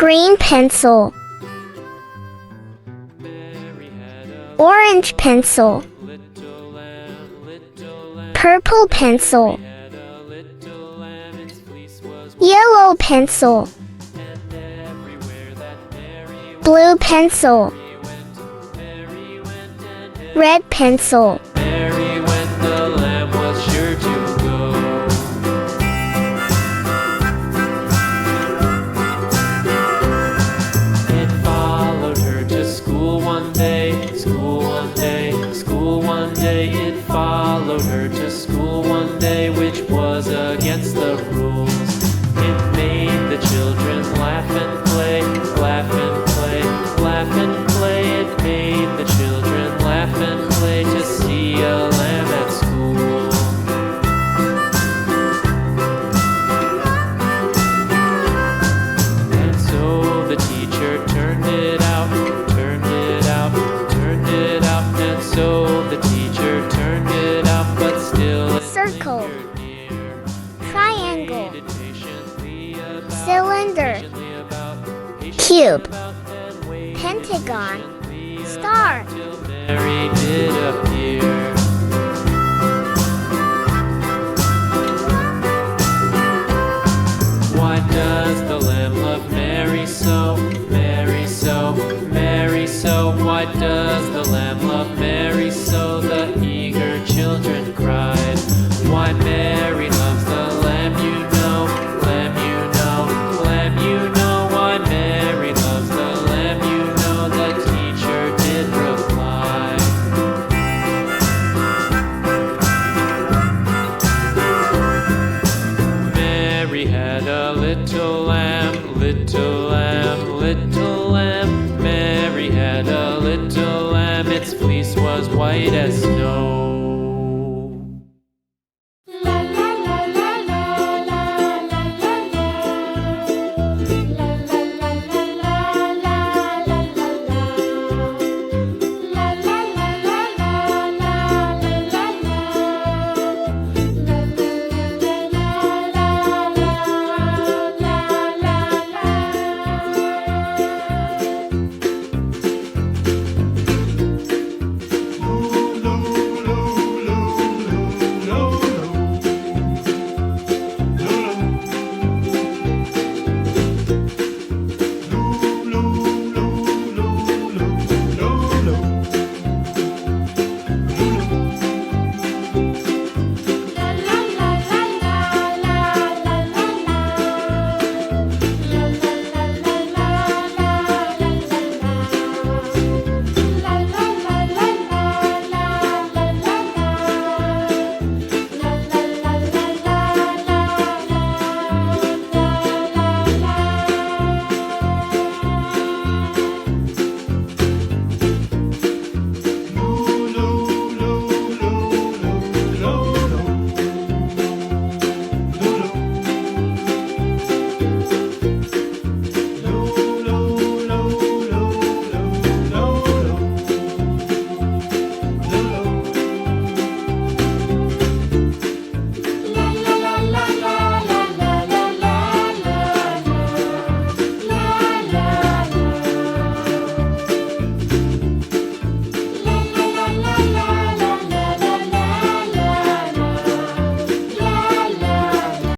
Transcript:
Green pencil. Orange pencil. Purple pencil. Yellow pencil. Blue pencil. Red pencil. Mary went, the lamb was sure to go. It followed her to school one day, school one day, school one day. It followed her to school one day, which was against the rules. It made the children laugh and play, laugh and play, laugh and play. It made the children laugh and play to see a lamb at school. And so the teacher turned it out, turned it out, turned it out. And so the teacher turned it out, but still it Circle. lingered near. Triangle. Waited patiently about, Cylinder. patiently about, patiently Cube. about, then waited Pentagon. patiently Star. about till Mary did appear. Why does the lamb love Mary so? Mary so, Mary so. Why does the lamb love Mary so? The eager children cried. Why Mary loves the lamb, you know, lamb, you know, lamb, you know. Why Mary loves the lamb, you know. The teacher did reply. Mary had a little lamb, little lamb, little lamb. Mary had a little lamb, its fleece was white as snow.